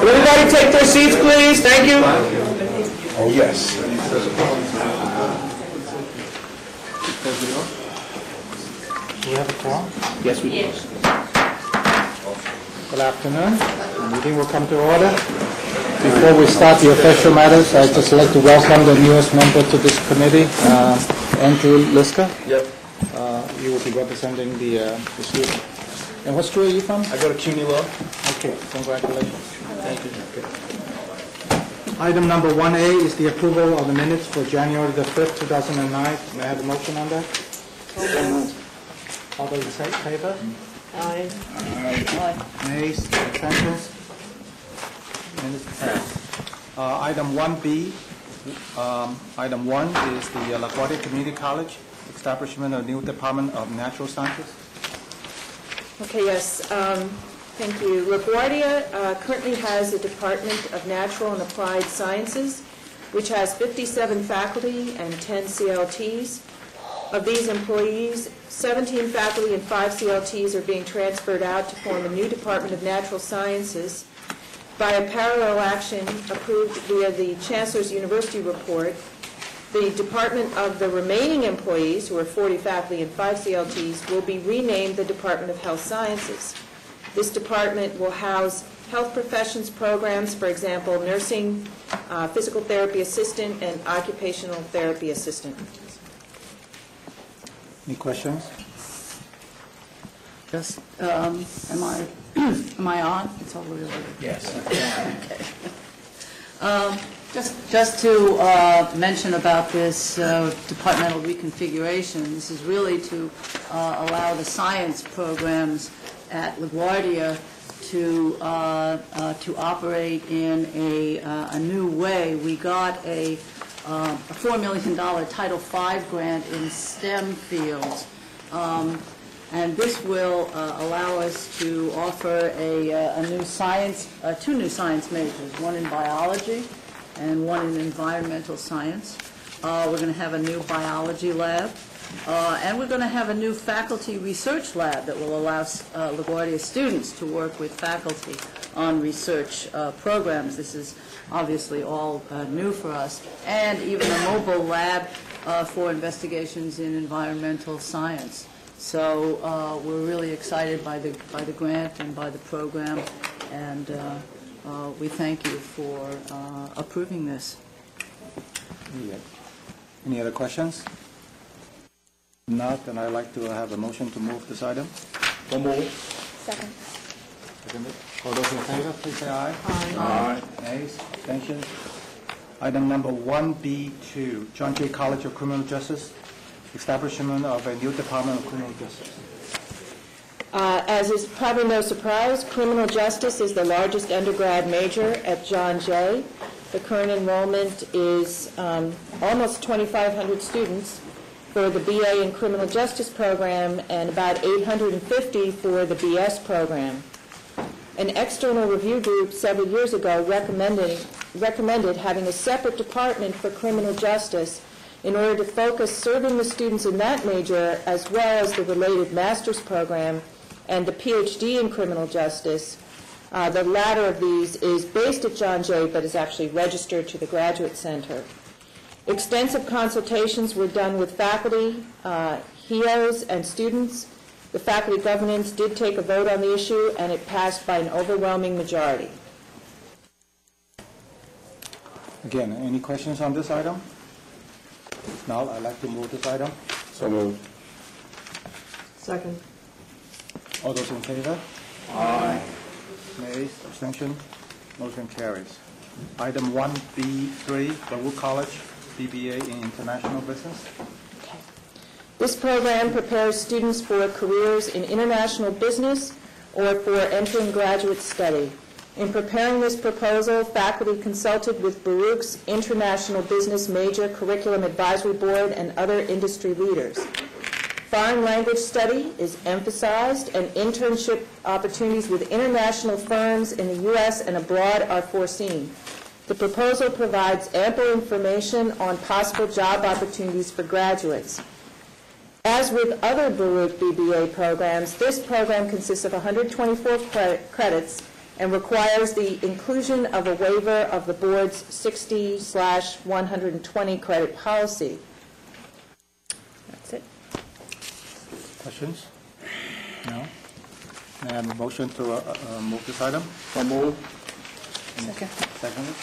Will everybody take their seats, please? Thank you. Oh, yes. Do we have a quorum? Yes, we do. Good afternoon. The meeting will come to order. Before we start the official matters, I'd just like to welcome the newest member to this committee, Andrew Liska. Yep. You will be representing the student. And what school are you from? I go to CUNY Law. Okay, congratulations. Thank you. Item number 1A is the approval of the minutes for January the 5th, 2009. May I have a motion on that? All those in favor? Aye. Nays, abstentions? Minutes passed. Item 1B. Item 1 is the LaGuardia Community College, establishment of new Department of Natural Sciences. Okay, yes, thank you. LaGuardia currently has a Department of Natural and Applied Sciences, which has 57 faculty and 10 CLTs. Of these employees, 17 faculty and 5 CLTs are being transferred out to form a new Department of Natural Sciences. By a parallel action approved via the Chancellor's University Report, the Department of the remaining employees, who are 40 faculty and 5 CLTs, will be renamed the Department of Health Sciences. This department will house health professions programs, for example, nursing, physical therapy assistant, and occupational therapy assistant. Any questions? Just, am I on? It's all over. Yes. Okay. Just to mention about this departmental reconfiguration, this is really to allow the science programs at LaGuardia to operate in a new way. We got a $4 million Title V grant in STEM fields. And this will allow us to offer two new science majors, one in biology and one in environmental science. We're going to have a new biology lab, and we're going to have a new faculty research lab that will allow LaGuardia students to work with faculty on research programs. This is obviously all new for us, and even a mobile lab for investigations in environmental science. So we're really excited by the grant and by the program, and we thank you for approving this. Any other questions? If not, then I'd like to have a motion to move this item. One more. Second. All those in favor, please say aye. Aye. Nays, abstentions? Item number 1B2, John Jay College of Criminal Justice, establishment of a new Department of Criminal Justice. As is probably no surprise, criminal justice is the largest undergrad major at John Jay. The current enrollment is almost 2,500 students for the BA in Criminal Justice program and about 850 for the BS program. An external review group several years ago recommended having a separate department for criminal justice in order to focus serving the students in that major as well as the related master's program and the PhD in criminal justice. The latter of these is based at John Jay but is actually registered to the Graduate Center. Extensive consultations were done with faculty, HEOs, and students. The faculty governance did take a vote on the issue, and it passed by an overwhelming majority. Again, any questions on this item? If not, I'd like to move this item. So moved. Second. All those in favor? Aye. Nays, abstention, motion carries. Item 1B3, Baruch College, BBA in International Business. This program prepares students for careers in international business or for entering graduate study. In preparing this proposal, faculty consulted with Baruch's International Business Major Curriculum Advisory Board and other industry leaders. Foreign language study is emphasized, and internship opportunities with international firms in the U.S. and abroad are foreseen. The proposal provides ample information on possible job opportunities for graduates. As with other Baruch BBA programs, this program consists of 124 credits and requires the inclusion of a waiver of the board's 60/120 credit policy. That's it. Questions? No? May I have a motion to move this item? So moved. Second. Seconded.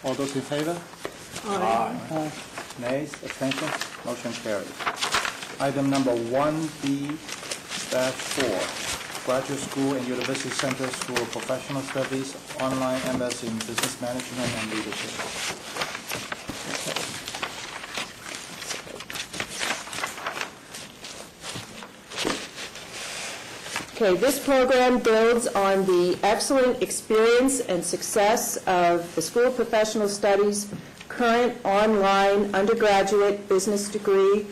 All those in favor? Aye. Nays, abstentions, motion carries. Item number 1B-4, Graduate School and University Center School of Professional Studies, online MS in Business Management and Leadership. Okay, this program builds on the excellent experience and success of the School of Professional Studies' current online undergraduate business degree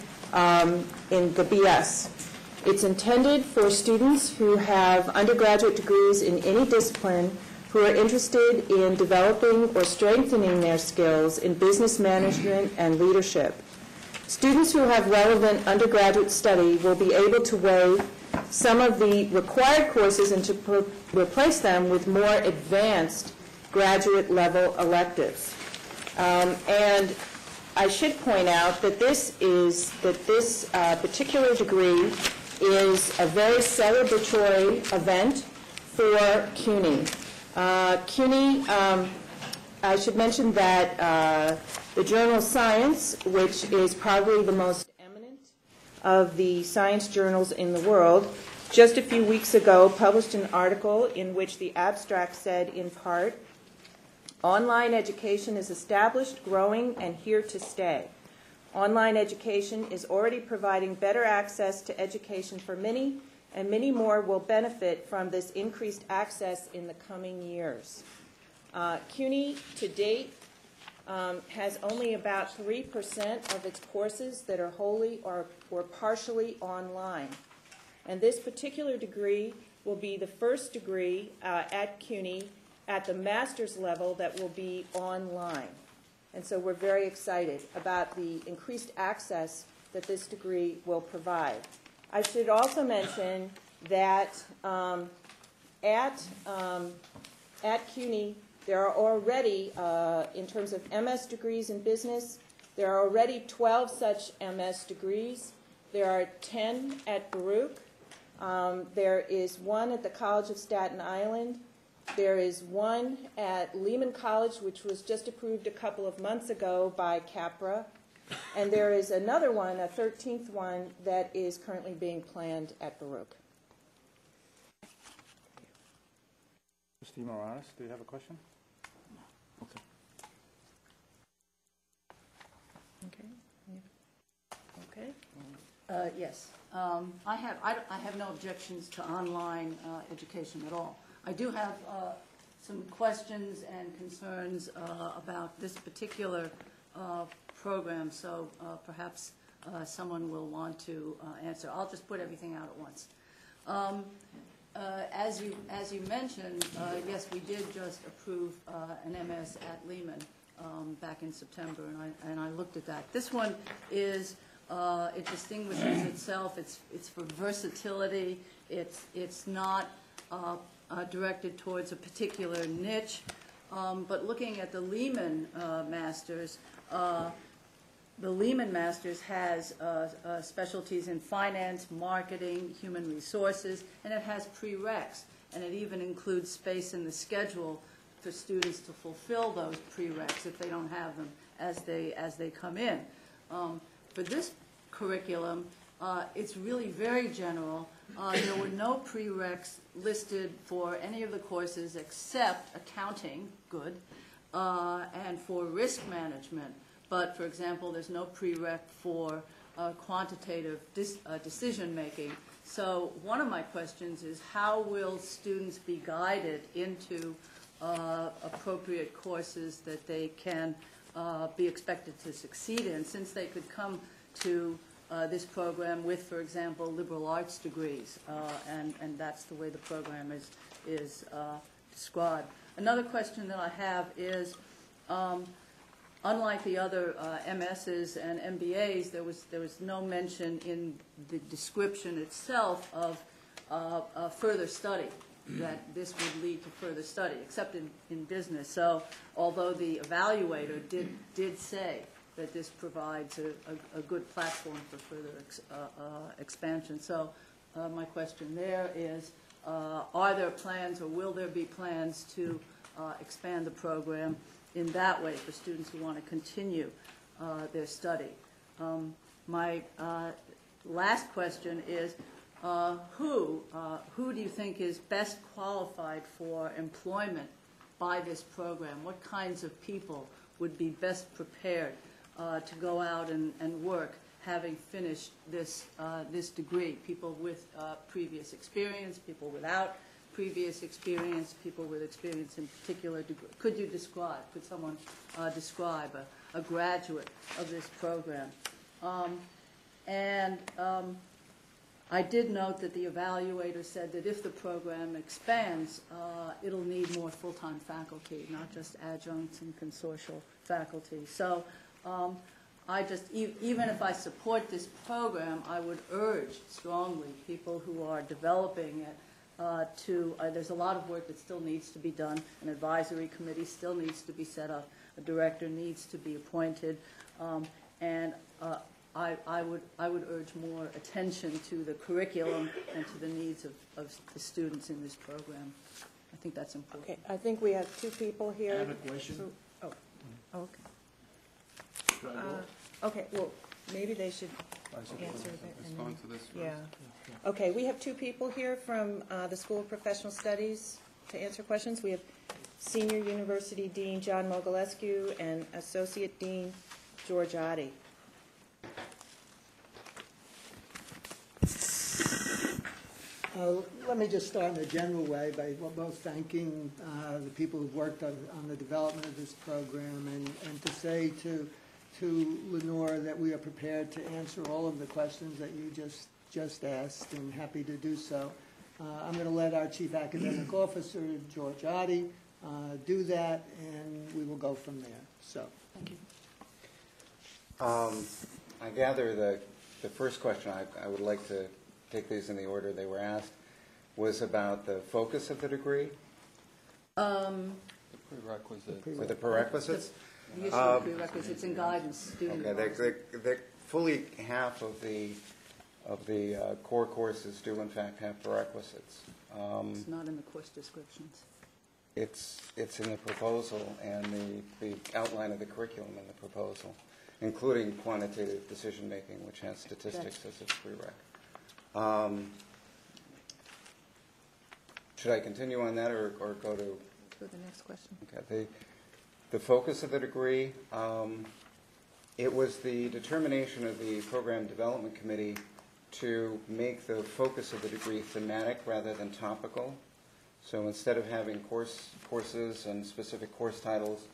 in the BS. It's intended for students who have undergraduate degrees in any discipline who are interested in developing or strengthening their skills in business management and leadership. Students who have relevant undergraduate study will be able to waive some of the required courses and to replace them with more advanced graduate level electives. And I should point out that this particular degree is a very celebratory event for CUNY. CUNY, I should mention that the journal Science, which is probably the most eminent of the science journals in the world, just a few weeks ago published an article in which the abstract said, in part, "Online education is established, growing, and here to stay. Online education is already providing better access to education for many, and many more will benefit from this increased access in the coming years." CUNY, to date, has only about 3% of its courses that are wholly or partially online. And this particular degree will be the first degree at CUNY at the master's level that will be online. And so we're very excited about the increased access that this degree will provide. I should also mention that at CUNY, there are already, in terms of MS degrees in business, there are already 12 such MS degrees. There are 10 at Baruch. There is one at the College of Staten Island. There is one at Lehman College, which was just approved a couple of months ago by CAPRA. And there is another one, a 13th one, that is currently being planned at Baruch. Trustee Morales, do you have a question? Okay. Okay. Yes. I have no objections to online education at all. I do have some questions and concerns about this particular program, so perhaps someone will want to answer. I'll just put everything out at once. As you mentioned, yes, we did just approve an MS at Lehman back in September, and I looked at that. This one is it distinguishes itself. It's for versatility. It's not directed towards a particular niche. But looking at the Lehman Masters, has specialties in finance, marketing, human resources, and it has prereqs, and it even includes space in the schedule for students to fulfill those prereqs if they don't have them as they come in. For this curriculum, it's really very general. There were no prereqs listed for any of the courses except accounting, good, and for risk management. But, for example, there's no prereq for quantitative decision making. So one of my questions is, how will students be guided into appropriate courses that they can be expected to succeed in, since they could come to this program with, for example, liberal arts degrees, and that's the way the program is described. Another question that I have is, unlike the other MSs and MBAs, there was no mention in the description itself of further study. that this would lead to further study, except in business. So although the evaluator did say that this provides a good platform for further expansion. So my question there is, are there plans or will there be plans to expand the program in that way for students who want to continue their study? My last question is, who do you think is best qualified for employment by this program? What kinds of people would be best prepared to go out and work having finished this degree? People with previous experience, people without previous experience, people with experience in particular degree. Could someone describe a graduate of this program? I did note that the evaluator said that if the program expands, it'll need more full-time faculty, not just adjuncts and consortial faculty. So even if I support this program, I would urge strongly people who are developing it there's a lot of work that still needs to be done. An advisory committee still needs to be set up. A director needs to be appointed. I would urge more attention to the curriculum and to the needs of the students in this program. I think that's important. Okay, I think we have two people here. I have a question. Okay. Should I go? Okay, well, maybe they should answer that. Respond to this first. Yeah. Okay, we have two people here from the School of Professional Studies to answer questions. We have Senior University Dean John Mogilescu and Associate Dean George Oddie. Let me just start in a general way by both thanking the people who've worked on the development of this program and to say to Lenore that we are prepared to answer all of the questions that you just asked and happy to do so. I'm going to let our Chief Academic Officer, George Oddie, do that, and we will go from there. So, Thank you. I gather the first question, I would like to take these in the order they were asked, was about the focus of the degree? The prerequisites. Or the prerequisites? The issue of prerequisites and guidance, student Okay, they fully half of the core courses do in fact have prerequisites. It's not in the course descriptions. It's in the proposal and the outline of the curriculum in the proposal, including quantitative decision making, which has statistics as its prereq. Should I continue on that or go to The next question. Okay. The focus of the degree, it was the determination of the Program Development Committee to make the focus of the degree thematic rather than topical. So instead of having courses and specific course titles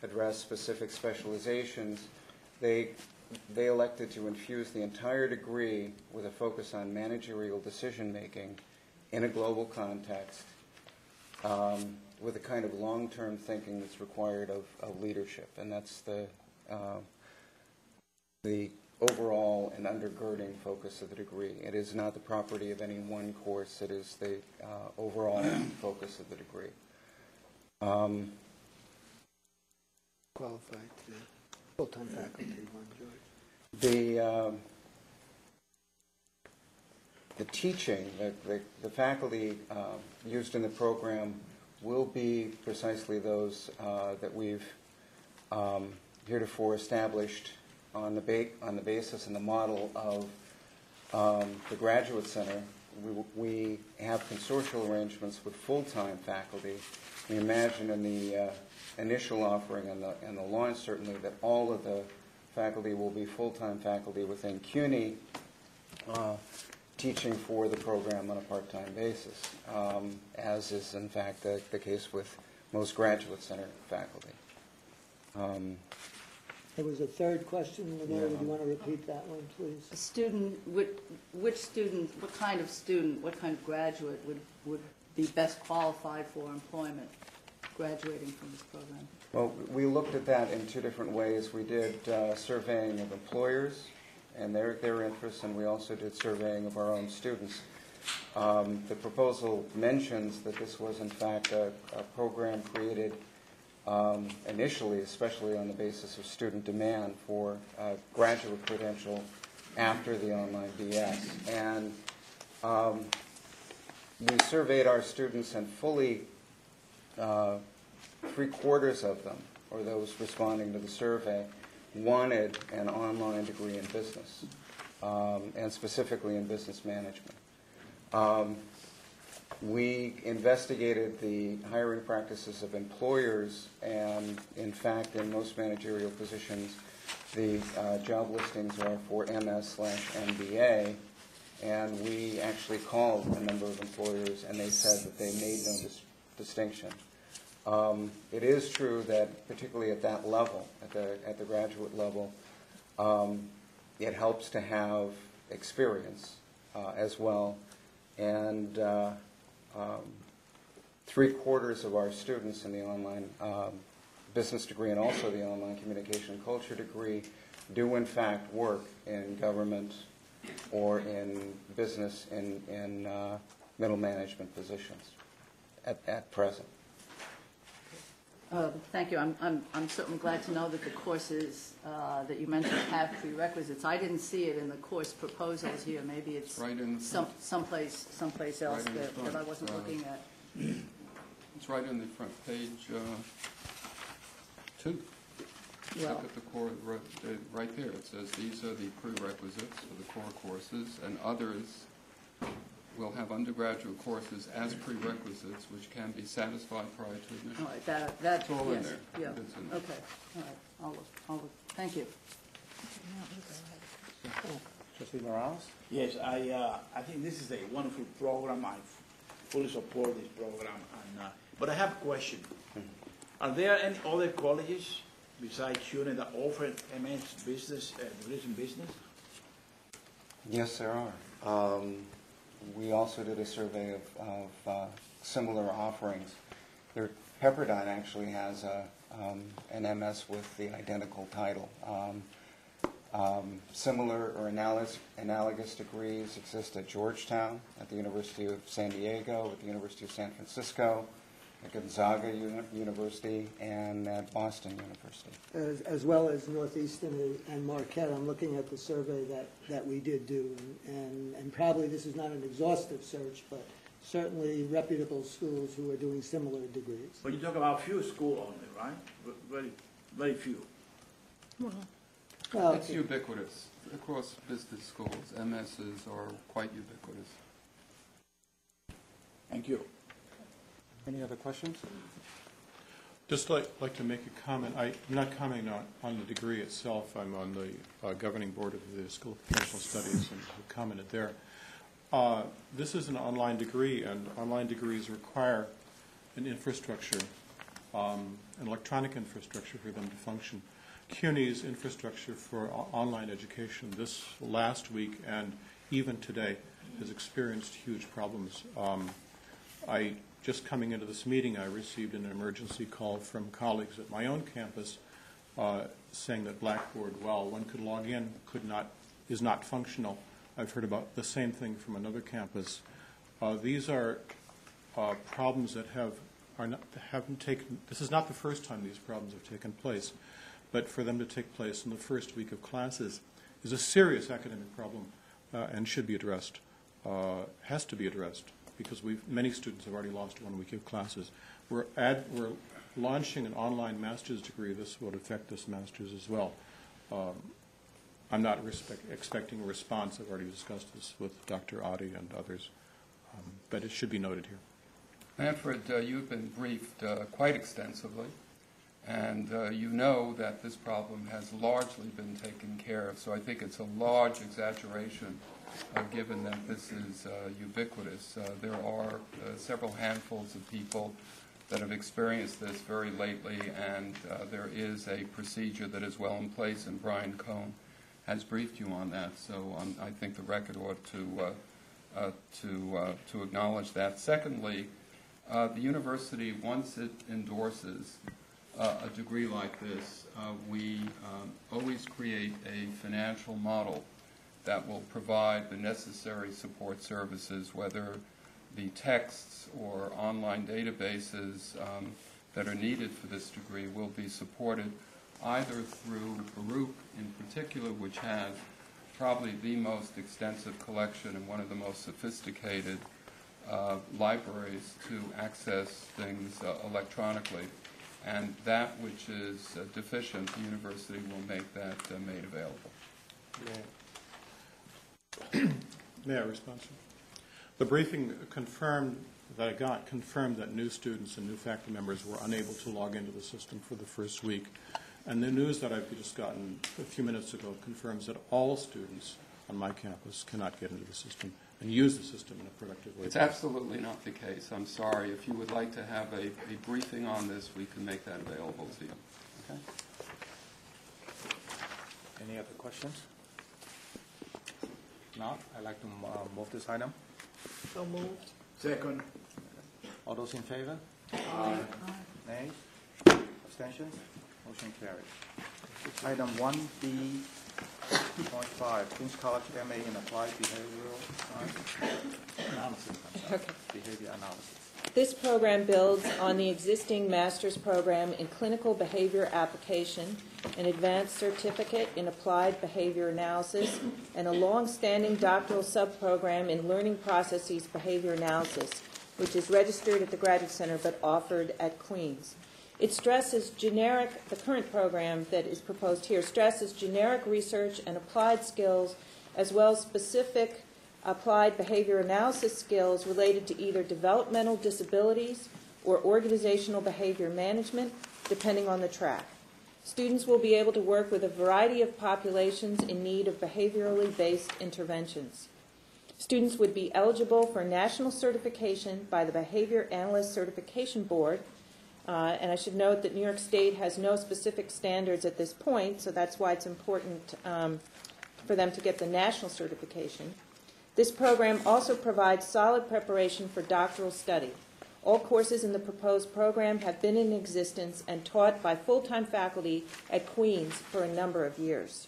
address specific specializations, they elected to infuse the entire degree with a focus on managerial decision-making in a global context, with the kind of long-term thinking that's required of leadership. And that's the overall and undergirding focus of the degree. It is not the property of any one course. It is the overall focus of the degree. qualified to full-time faculty, one, George. The teaching, the faculty used in the program will be precisely those that we've heretofore established on the basis and the model of the Graduate Center. We have consortial arrangements with full-time faculty. We imagine in the initial offering and the launch, certainly, that all of the faculty will be full-time faculty within CUNY, teaching for the program on a part-time basis, as is, in fact, the case with most Graduate Center faculty. There was a third question, Lenore. Would you want to repeat that one, please? A student, which student, what kind of student, what kind of graduate would be best qualified for employment graduating from this program? Well, we looked at that in two different ways. We did surveying of employers and their interests, and we also did surveying of our own students. The proposal mentions that this was in fact a program created initially, especially on the basis of student demand for graduate credential after the online BS. And we surveyed our students, and fully 3/4 of them, or those responding to the survey, wanted an online degree in business, and specifically in business management. We investigated the hiring practices of employers, and in fact, in most managerial positions, the job listings are for MS/MBA, and we actually called a number of employers, and they said that they made no distinction. It is true that, particularly at that level, at the graduate level, it helps to have experience as well. And 3/4 of our students in the online business degree and also the online communication and culture degree do in fact work in government or in business in middle management positions at present. Thank you. I'm certainly glad to know that the courses that you mentioned have prerequisites. I didn't see it in the course proposals here. Maybe it's Right in the someplace else Right in the that front. I wasn't looking at. It's right on the front page 2. Well, Look at the core, right there. It says these are the prerequisites for the core courses, and others will have undergraduate courses as prerequisites, which can be satisfied prior to admission. all right, that, It's all in yes, there. yeah, It's in there. okay, all right, I'll look, thank you. Trustee Morales? Yes, I think this is a wonderful program. I fully support this program. And, but I have a question. Are there any other colleges besides CUNY that offer MS business, degrees in business? Yes, there are. We also did a survey of similar offerings. Pepperdine actually has an MS with the identical title. Similar or analogous degrees exist at Georgetown, at the University of San Diego, at the University of San Francisco, at Gonzaga University, and at Boston University. As well as Northeastern and Marquette. I'm looking at the survey that we did do, and probably this is not an exhaustive search, but certainly reputable schools who are doing similar degrees. But you talk about few schools only, right? Very, very few. Well, It's ubiquitous. Across business schools, MSs are quite ubiquitous. Thank you. Any other questions? Just like to make a comment. I'm not commenting on the degree itself. I'm on the governing board of the School of Professional Studies and commented there. This is an online degree, and online degrees require an infrastructure, an electronic infrastructure for them to function. CUNY's infrastructure for online education this last week and even today has experienced huge problems. Just coming into this meeting, I received an emergency call from colleagues at my own campus saying that Blackboard, while one could log in, is not functional. I've heard about the same thing from another campus. These are problems that haven't taken. This is not the first time these problems have taken place, but for them to take place in the first week of classes is a serious academic problem and should be addressed. Has to be addressed, because many students have already lost 1 week of classes. We're launching an online master's degree. This would affect this master's as well. I'm not expecting a response. I've already discussed this with Dr. Adi and others, but it should be noted here. Manfred, you've been briefed quite extensively, and you know that this problem has largely been taken care of, so I think it's a large exaggeration given that this is ubiquitous. There are several handfuls of people that have experienced this very lately, and there is a procedure that is well in place, and Brian Cohn has briefed you on that, so I think the record ought to acknowledge that. Secondly, the university, once it endorses a degree like this, we always create a financial model that will provide the necessary support services, whether the texts or online databases that are needed for this degree will be supported either through Baruch in particular, which has probably the most extensive collection and one of the most sophisticated libraries to access things electronically, and that which is deficient, the university will make that made available. May I respond? The briefing confirmed that I got confirmed that new students and new faculty members were unable to log into the system for the first week. And the news that I've just gotten a few minutes ago confirms that all students on my campus cannot get into the system and use the system in a productive way. It's absolutely not the case. I'm sorry. If you would like to have a briefing on this, we can make that available to you. Okay? Any other questions? Not, I'd like to move this item. So moved. Second. All those in favor? Aye. Nay? Abstentions? Motion carries. Item 1B.5, Queens College MA in Applied Behavioral Analysis. Okay. Behavior Analysis. This program builds on the existing master's program in clinical behavior application, an advanced certificate in applied behavior analysis, and a long-standing doctoral subprogram in learning processes behavior analysis, which is registered at the Graduate Center but offered at Queens. It stresses generic, the current program that is proposed here, stresses generic research and applied skills as well as specific applied behavior analysis skills related to either developmental disabilities or organizational behavior management, depending on the track. Students will be able to work with a variety of populations in need of behaviorally based interventions. Students would be eligible for national certification by the Behavior Analyst Certification Board, and I should note that New York State has no specific standards at this point, so that's why it's important for them to get the national certification. This program also provides solid preparation for doctoral study. All courses in the proposed program have been in existence and taught by full-time faculty at Queens for a number of years.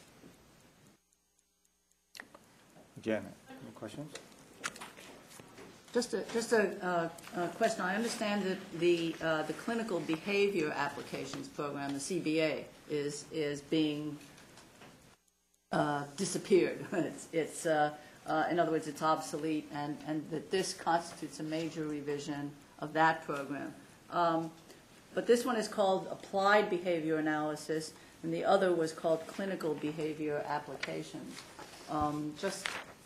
Janet, any questions? Just a question. I understand that the clinical behavior applications program, the CBA, is being disappeared. It's in other words, it's obsolete, and that this constitutes a major revision of that program. But this one is called Applied Behavior Analysis, and the other was called Clinical Behavior Applications.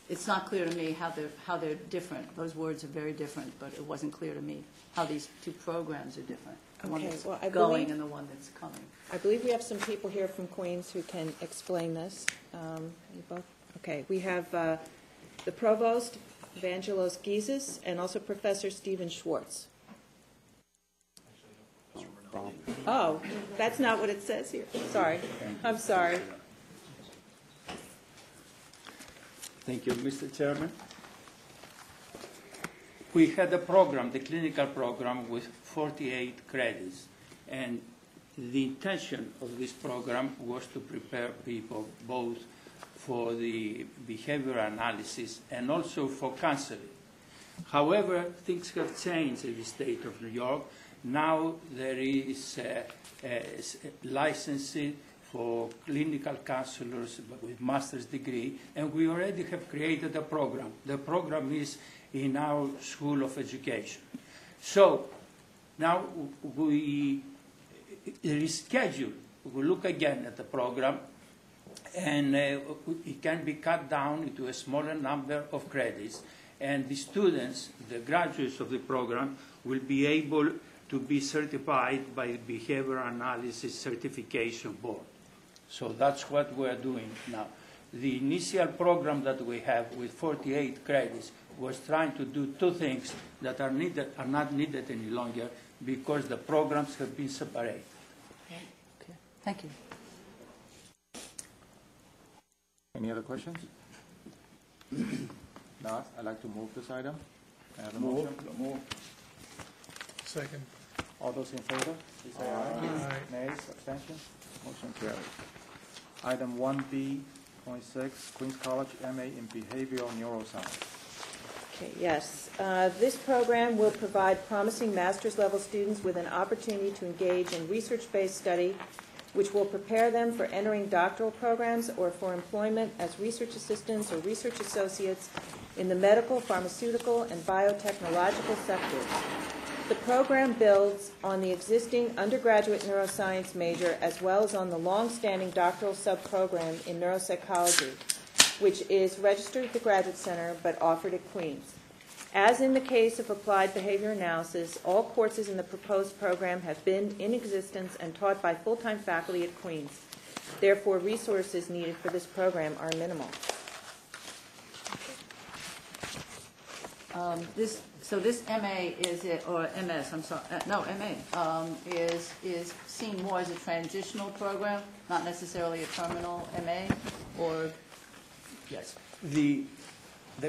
It's not clear to me how they're different. Those words are very different, but it wasn't clear to me how these two programs are different. The one that's going and the one that's coming. I believe we have some people here from Queens who can explain this. Okay, we have the Provost, Evangelos Gizis, and also Professor Stephen Schwartz. Oh, that's not what it says here. Sorry. I'm sorry. Thank you, Mr. Chairman. We had a program, the clinical program, with 48 credits, and the intention of this program was to prepare people both for the behavioral analysis and also for counseling. However, things have changed in the state of New York. Now there is licensing for clinical counselors with master's degree, and we already have created a program. The program is in our School of Education. So now we reschedule, we look again at the program, and it can be cut down into a smaller number of credits, and the students, the graduates of the program, will be able to be certified by the Behavioral Analysis Certification Board. So that's what we're doing now. The initial program that we have with 48 credits was trying to do two things that are not needed any longer because the programs have been separated. Okay. Thank you. Any other questions? Not, I'd like to move this item. I have a Move. motion. Second. All those in favor, please say aye. Nays, abstentions, motion carries. Item 1B, .6, Queens College MA in Behavioral Neuroscience. Okay, yes. This program will provide promising master's level students with an opportunity to engage in research-based study which will prepare them for entering doctoral programs or for employment as research assistants or research associates in the medical, pharmaceutical, and biotechnological sectors. The program builds on the existing undergraduate neuroscience major as well as on the long-standing doctoral sub-program in neuropsychology, which is registered at the Graduate Center but offered at Queens. As in the case of applied behavior analysis, all courses in the proposed program have been in existence and taught by full-time faculty at Queens. Therefore, resources needed for this program are minimal. So this MA is it, or MS, I'm sorry, no, MA, is seen more as a transitional program, not necessarily a terminal MA, or? Yes. The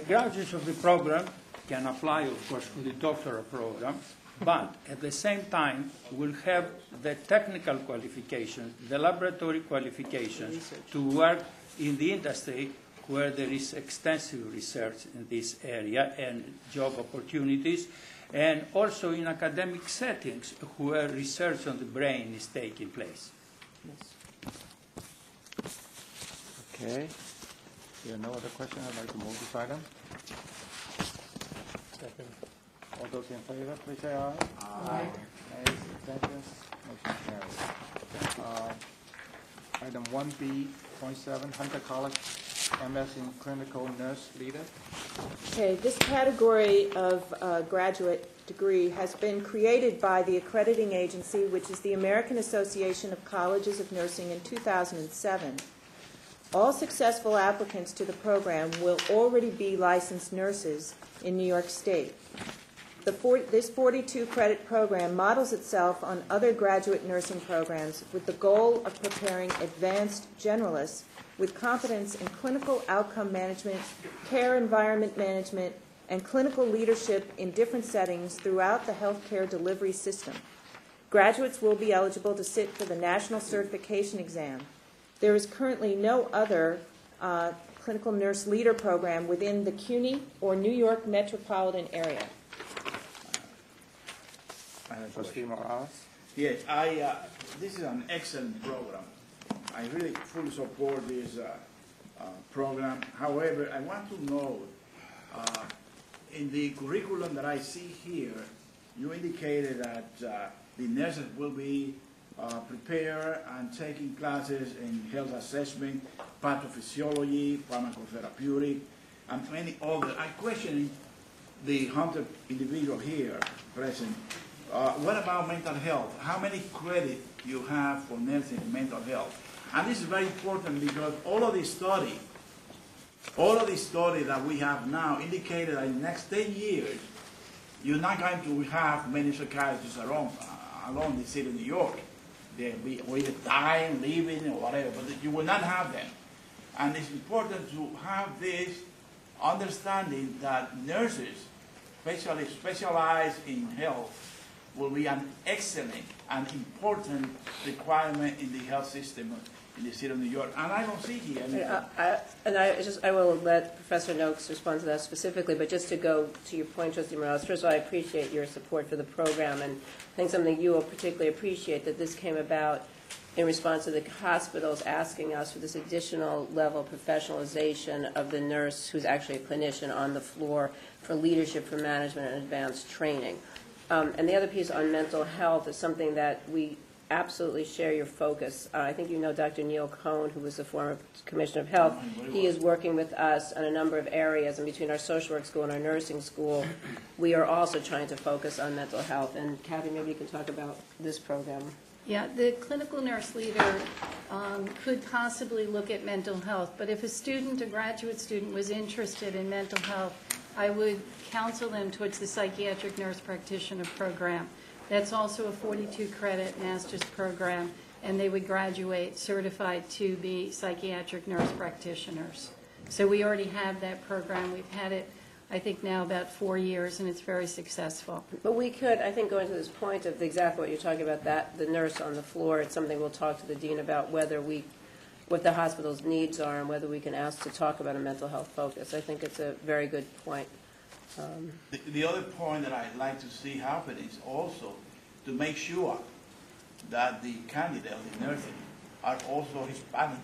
graduates of the program can apply, of course, to the doctoral program, but at the same time will have the technical qualifications, the laboratory qualifications to work in the industry where there is extensive research in this area and job opportunities, and also in academic settings where research on the brain is taking place. Okay. If there are no other questions, I'd like to move this item. Second. All those in favor, please say aye. Aye. Nays, abstentions, motion carries. Item 1B.7, Hunter College, MS in Clinical Nurse Leader. Okay, this category of graduate degree has been created by the accrediting agency, which is the American Association of Colleges of Nursing, in 2007. All successful applicants to the program will already be licensed nurses in New York State. This 42-credit program models itself on other graduate nursing programs with the goal of preparing advanced generalists with competence in clinical outcome management, care environment management, and clinical leadership in different settings throughout the healthcare delivery system. Graduates will be eligible to sit for the national certification exam. There is currently no other clinical nurse leader program within the CUNY or New York metropolitan area. Trustee Morales. Yes, this is an excellent program. I really fully support this program. However, I want to know, in the curriculum that I see here, you indicated that the nurses will be prepared and taking classes in health assessment, pathophysiology, pharmacotherapeutic, and many other. I'm questioning the Hunter individual here present. What about mental health? How many credits you have for nursing and mental health? And this is very important because all of the study that we have now indicated that in the next 10 years, you're not going to have many psychiatrists around the city of New York. They'll be either dying, leaving, or whatever, but you will not have them. And it's important to have this understanding that nurses, especially specialized in health, will be an excellent and important requirement in the health system in the city of New York. And I don't see here anything. I will let Professor Noakes respond to that specifically, but just to go to your point, Trustee Morales, first of all, I appreciate your support for the program, and I think something you will particularly appreciate, that this came about in response to the hospitals asking us for this additional level of professionalization of the nurse who's actually a clinician on the floor for leadership, for management, and advanced training. And the other piece on mental health is something that we absolutely share your focus. I think you know Dr. Neil Cohn, who was the former Commissioner of Health. He is working with us on a number of areas, and between our social work school and our nursing school, we are also trying to focus on mental health. And Kathy, maybe you can talk about this program. Yeah, the clinical nurse leader could possibly look at mental health, but if a graduate student was interested in mental health, I would counsel them towards the psychiatric nurse practitioner program. That's also a 42-credit master's program, and they would graduate certified to be psychiatric nurse practitioners. So we already have that program. We've had it, I think, now about 4 years, and it's very successful. But we could, I think, going to this point of exactly what you're talking about, that the nurse on the floor, it's something we'll talk to the dean about, whether we what the hospital's needs are and whether we can ask to talk about a mental health focus. I think it's a very good point. The other point that I'd like to see happen is also to make sure that the candidates in nursing are also Hispanic,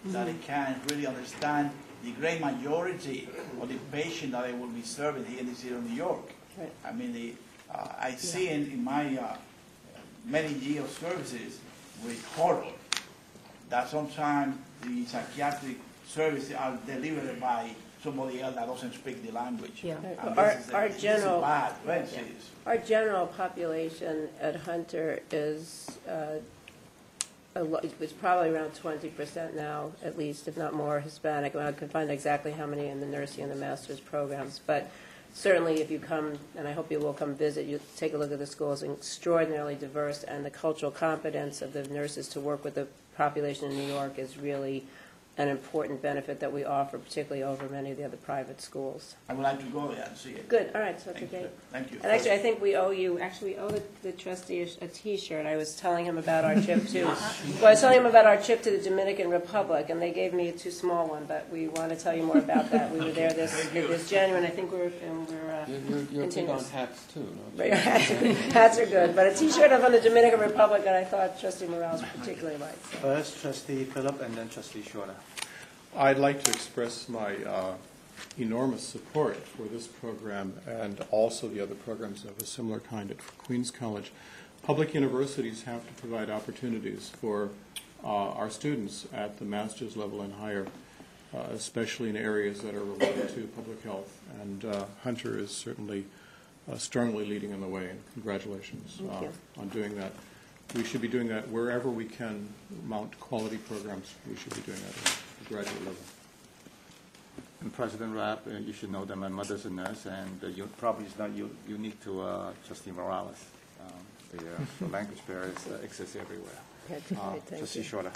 that they can really understand the great majority of the patients that they will be serving here in the city of New York. Right. I mean, I see in my many years of services with horror that sometimes the psychiatric services are delivered by somebody else that doesn't speak the language. Yeah. And this is Our general- bad, very serious. Our general population at Hunter is it's probably around 20% now, at least, if not more, Hispanic. I can find exactly how many in the nursing and the master's programs. But certainly if you come, and I hope you will come visit, you take a look at the school. It's extraordinarily diverse, and the cultural competence of the nurses to work with the population in New York is really an important benefit that we offer, particularly over many of the other private schools. I would like to go there and see it. Good, all right, so it's Thank okay. you. Thank you. And actually, I think we owe the trustee a T-shirt. I was telling him about our trip to, well, I was telling him about our trip to the Dominican Republic, and they gave me a too small one, but we want to tell you more about that. We were there this January, and I think You're big on continuous. hats, too, no? Right, hats are good, but a T-shirt from the Dominican Republic that I thought Trustee Morales particularly liked. So. First, Trustee Philip, and then Trustee Shorter. I'd like to express my enormous support for this program and also the other programs of a similar kind at Queens College. Public universities have to provide opportunities for our students at the master's level and higher, especially in areas that are related to public health. And Hunter is certainly strongly leading in the way, and congratulations on doing that. We should be doing that wherever we can mount quality programs. We should be doing that at the graduate level. And President Rapp, you should know that my mother's a nurse, and probably it's not unique to Trustee Morales. The language barriers exist everywhere. Thank Trustee you. Shorter.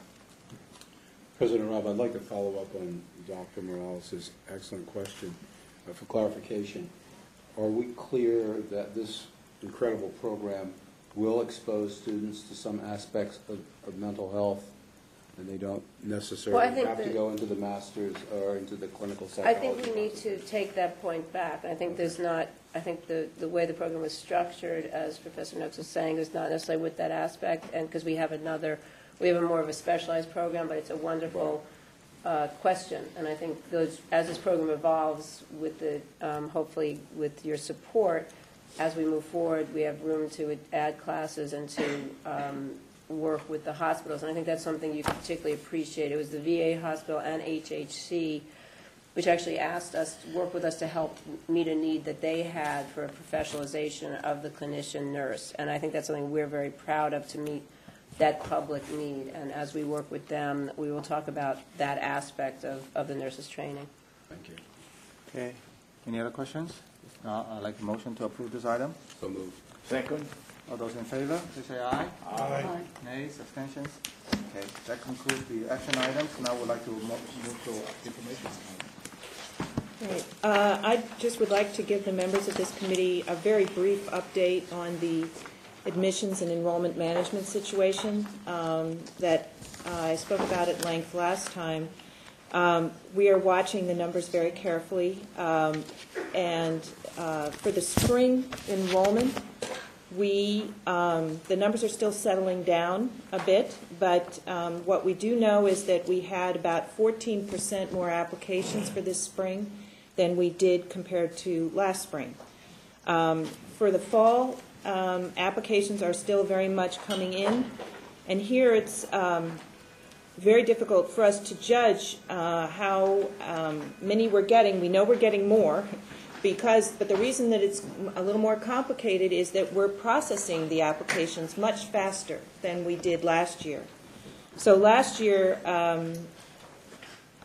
President Rob, I'd like to follow up on Dr. Morales' excellent question for clarification. Are we clear that this incredible program will expose students to some aspects of mental health, and they don't necessarily have to go into the master's or into the clinical psychology? I think we need to take that point back. I think there's not, I think the way the program was structured, as Professor Noakes was saying, is not necessarily with that aspect, and because we have a more of a specialized program, but it's a wonderful question. And I think as this program evolves with hopefully with your support, as we move forward, we have room to add classes and to work with the hospitals. And I think that's something you can particularly appreciate. It was the VA hospital and HHC which actually asked us to work with us to help meet a need that they had for a professionalization of the clinician nurse. And I think that's something we're very proud of, to meet that public need. And as we work with them, we will talk about that aspect of the nurses' training. Thank you. Okay. Any other questions? If not, I'd like a motion to approve this item. So moved. Second. All those in favor, please say aye. Aye. Nays, abstentions? Okay, that concludes the action items. Now we'd like to move to information items. Right. I just would like to give the members of this committee a very brief update on the admissions and enrollment management situation that I spoke about at length last time. We are watching the numbers very carefully, and for the spring enrollment, the numbers are still settling down a bit, but what we do know is that we had about 14% more applications for this spring than we did compared to last spring. For the fall, applications are still very much coming in, and here it's very difficult for us to judge how many we're getting. We know we're getting more, but the reason that it's a little more complicated is that we're processing the applications much faster than we did last year. So last year,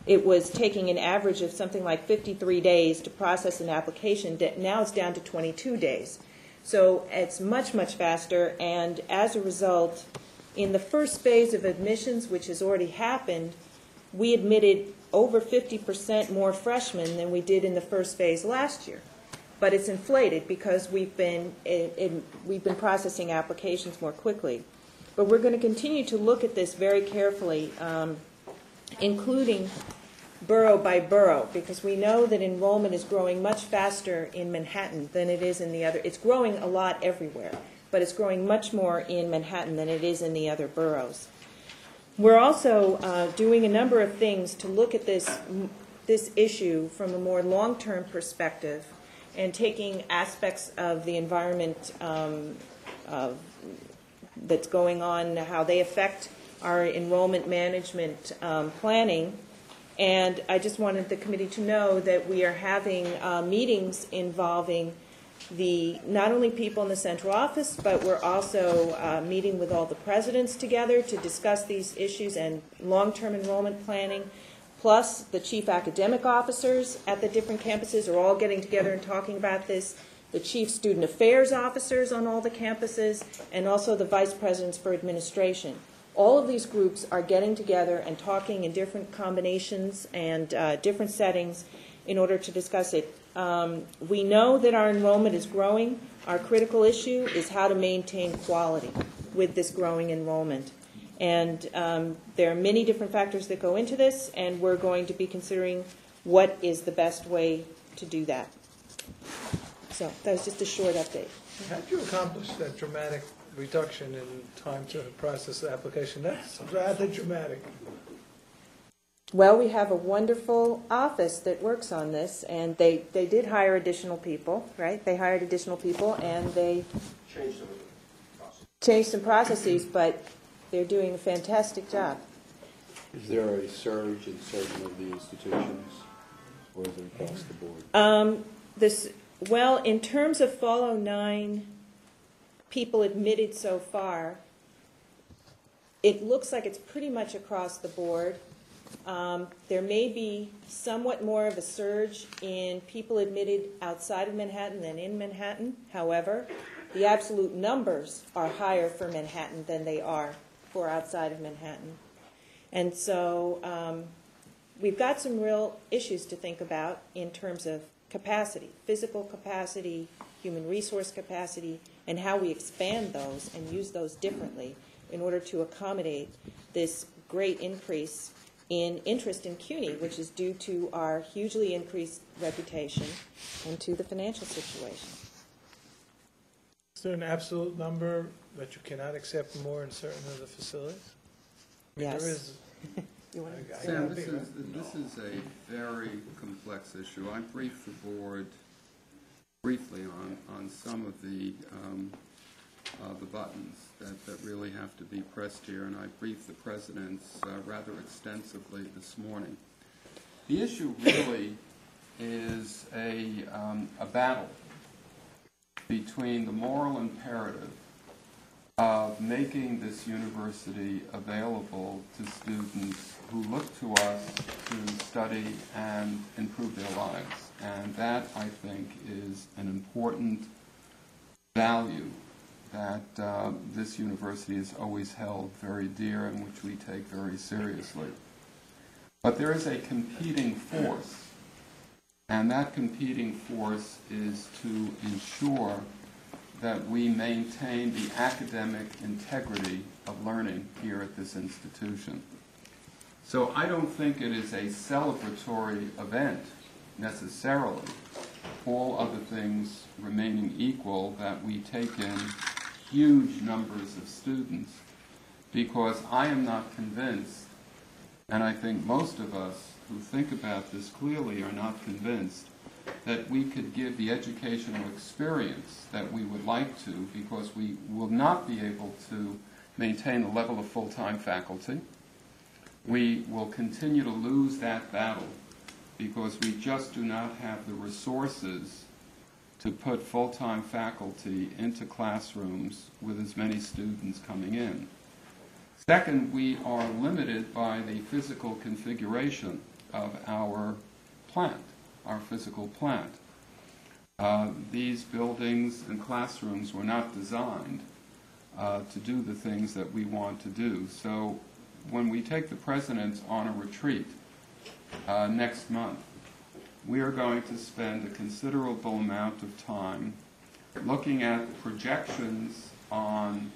it was taking an average of something like 53 days to process an application. Now it's down to 22 days. So it's much, much faster, and as a result, in the first phase of admissions, which has already happened, we admitted over 50% more freshmen than we did in the first phase last year. But it's inflated because we've been processing applications more quickly. But we're going to continue to look at this very carefully. including borough by borough, because we know that enrollment is growing much faster in Manhattan than it is in the other. It's growing a lot everywhere, but it's growing much more in Manhattan than it is in the other boroughs. We're also doing a number of things to look at this issue from a more long-term perspective and taking aspects of the environment that's going on, how they affect our enrollment management planning. And I just wanted the committee to know that we are having meetings involving not only people in the central office, but we're also meeting with all the presidents together to discuss these issues and long-term enrollment planning. Plus, the chief academic officers at the different campuses are all getting together and talking about this. The chief student affairs officers on all the campuses, and also the vice presidents for administration. All of these groups are getting together and talking in different combinations and different settings in order to discuss it. We know that our enrollment is growing. Our critical issue is how to maintain quality with this growing enrollment. And there are many different factors that go into this, and we're going to be considering what is the best way to do that. So that was just a short update. How did you accomplish that dramatic reduction in time to process the application? That's rather dramatic. Well, we have a wonderful office that works on this, and they did hire additional people, right? They hired additional people, and they changed some processes, but they're doing a fantastic job. Is there a surge in certain of the institutions, or is it across the board? Well, in terms of Fall 09 people admitted so far, it looks like it's pretty much across the board. There may be somewhat more of a surge in people admitted outside of Manhattan than in Manhattan. However, the absolute numbers are higher for Manhattan than they are for outside of Manhattan. And so we've got some real issues to think about in terms of capacity, physical capacity, human resource capacity, and how we expand those and use those differently in order to accommodate this great increase in interest in CUNY, which is due to our hugely increased reputation and to the financial situation. Is there an absolute number that you cannot accept more in certain of the facilities? Yes. There is. Sam, this is a very complex issue. I briefed the board briefly on some of the buttons that really have to be pressed here, and I briefed the presidents rather extensively this morning. The issue really is a battle between the moral imperative of making this university available to students who look to us to study and improve their lives. And that, I think, is an important value that this university has always held very dear and which we take very seriously. But there is a competing force, and that competing force is to ensure that we maintain the academic integrity of learning here at this institution. So I don't think it is a celebratory event necessarily, all other things remaining equal, that we take in huge numbers of students, because I am not convinced, and I think most of us who think about this clearly are not convinced, that we could give the educational experience that we would like to, because we will not be able to maintain the level of full-time faculty. We will continue to lose that battle because we just do not have the resources to put full-time faculty into classrooms with as many students coming in. Second, we are limited by the physical configuration of our plant, our physical plant. These buildings and classrooms were not designed to do the things that we want to do. So when we take the presidents on a retreat next month, we are going to spend a considerable amount of time looking at projections on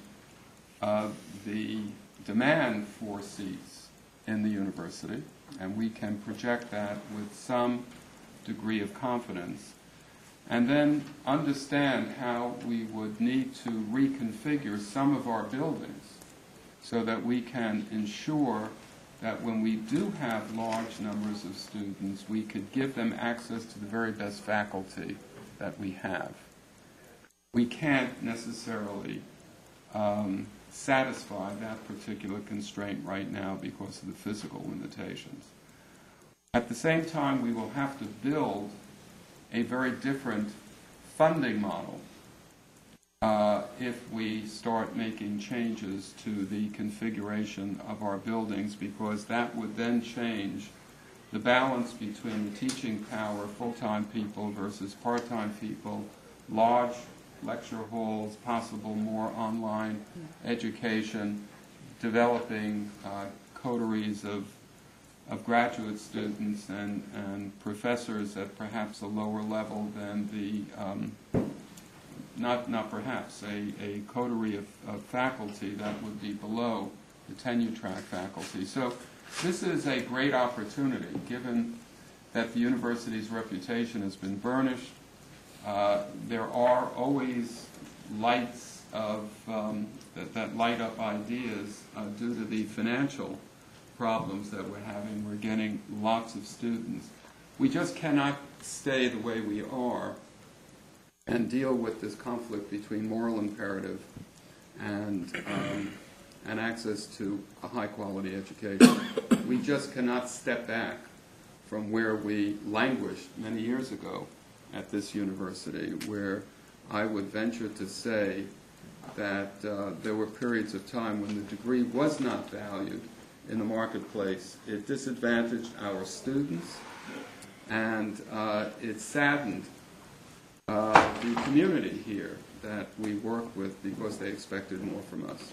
the demand for seats in the university, and we can project that with some degree of confidence, and then understand how we would need to reconfigure some of our buildings so that we can ensure that when we do have large numbers of students, we could give them access to the very best faculty that we have. We can't necessarily satisfy that particular constraint right now because of the physical limitations. At the same time, we will have to build a very different funding model if we start making changes to the configuration of our buildings, because that would then change the balance between the teaching power, full-time people versus part-time people, large lecture halls, possible more online education, developing coteries of graduate students and professors at perhaps a lower level than the, not perhaps, a coterie of faculty that would be below the tenure track faculty. So this is a great opportunity, given that the university's reputation has been burnished. There are always lights of, that light up ideas due to the financial problems that we're having. We're getting lots of students. We just cannot stay the way we are and deal with this conflict between moral imperative and access to a high-quality education. We just cannot step back from where we languished many years ago at this university, where I would venture to say that there were periods of time when the degree was not valued in the marketplace. It disadvantaged our students, and it saddened the community here that we work with because they expected more from us.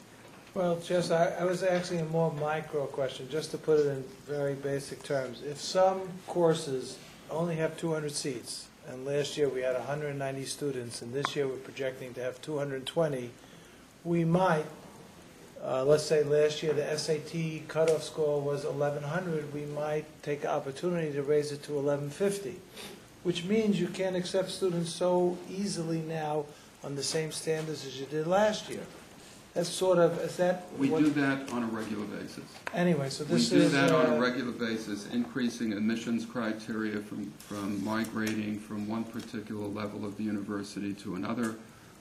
Well, just, I was asking a more micro question, just to put it in very basic terms. If some courses only have 200 seats, and last year we had 190 students, and this year we're projecting to have 220, we might, let's say last year the SAT cutoff score was 1,100, we might take the opportunity to raise it to 1,150, which means you can't accept students so easily now on the same standards as you did last year. That's sort of, is that We do that on a regular basis. Anyway, so We this do is... that on a regular basis, increasing admissions criteria from migrating from one particular level of the university to another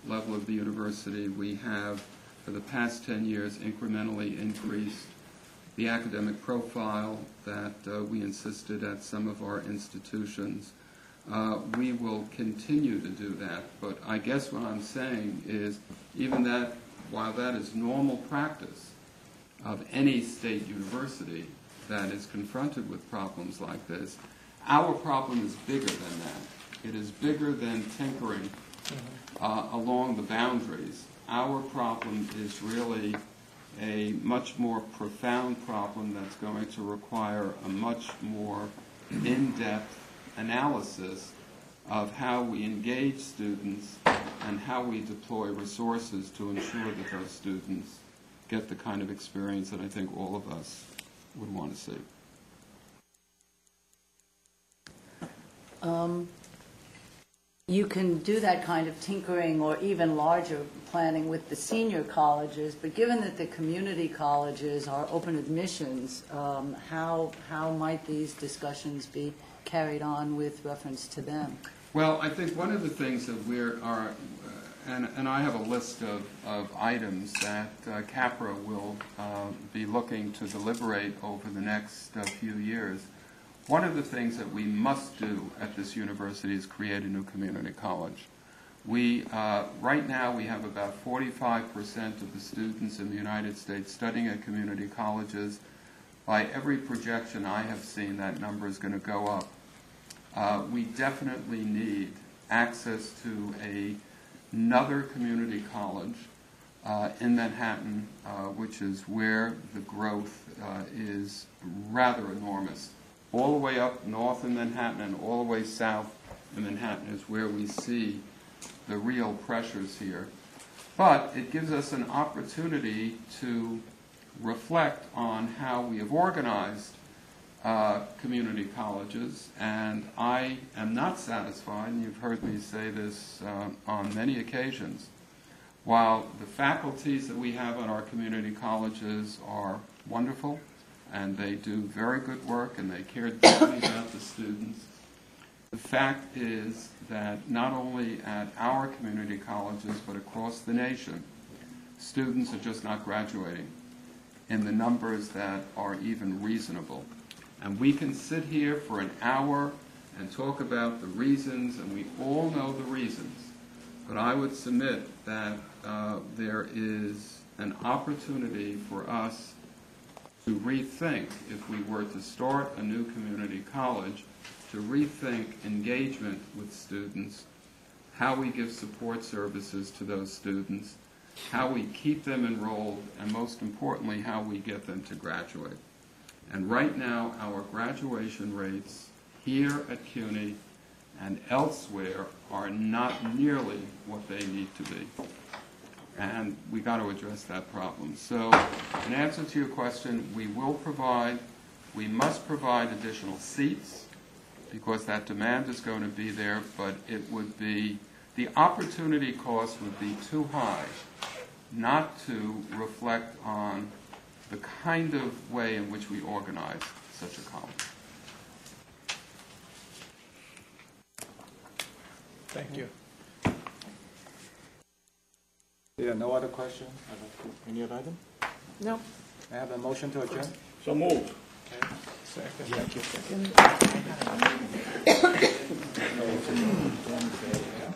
level of the university. We have, for the past 10 years, incrementally increased the academic profile that we insisted at some of our institutions. We will continue to do that, but I guess what I'm saying is, even that, while that is normal practice of any state university that is confronted with problems like this, our problem is bigger than that. It is bigger than tinkering along the boundaries. Our problem is really a much more profound problem that's going to require a much more in-depth analysis of how we engage students and how we deploy resources to ensure that those students get the kind of experience that I think all of us would want to see. You can do that kind of tinkering or even larger planning with the senior colleges, but given that the community colleges are open admissions, how might these discussions be carried on with reference to them? Well, I think one of the things that and I have a list of items that CAPRA will be looking to deliberate over the next few years. One of the things that we must do at this university is create a new community college. Right now we have about 45% of the students in the United States studying at community colleges. By every projection I have seen, that number is going to go up. We definitely need access to another community college in Manhattan, which is where the growth is rather enormous. All the way up north in Manhattan and all the way south in Manhattan is where we see the real pressures here. But it gives us an opportunity to reflect on how we have organized community colleges, and I am not satisfied, and you've heard me say this on many occasions, while the faculties that we have on our community colleges are wonderful, and they do very good work, and they care deeply about the students, the fact is that not only at our community colleges, but across the nation, students are just not graduating in the numbers that are even reasonable. And we can sit here for an hour and talk about the reasons, and we all know the reasons. But I would submit that there is an opportunity for us to rethink, if we were to start a new community college, to rethink engagement with students, how we give support services to those students, how we keep them enrolled, and most importantly, how we get them to graduate. And right now, our graduation rates here at CUNY and elsewhere are not nearly what they need to be. And we got to address that problem. So, in answer to your question, we must provide additional seats, because that demand is going to be there, but it would be, the opportunity cost would be too high not to reflect on the kind of way in which we organize such a college. Thank you. There are no other questions? Any other item? No. I have a motion to adjourn. So moved. Second. Thank you.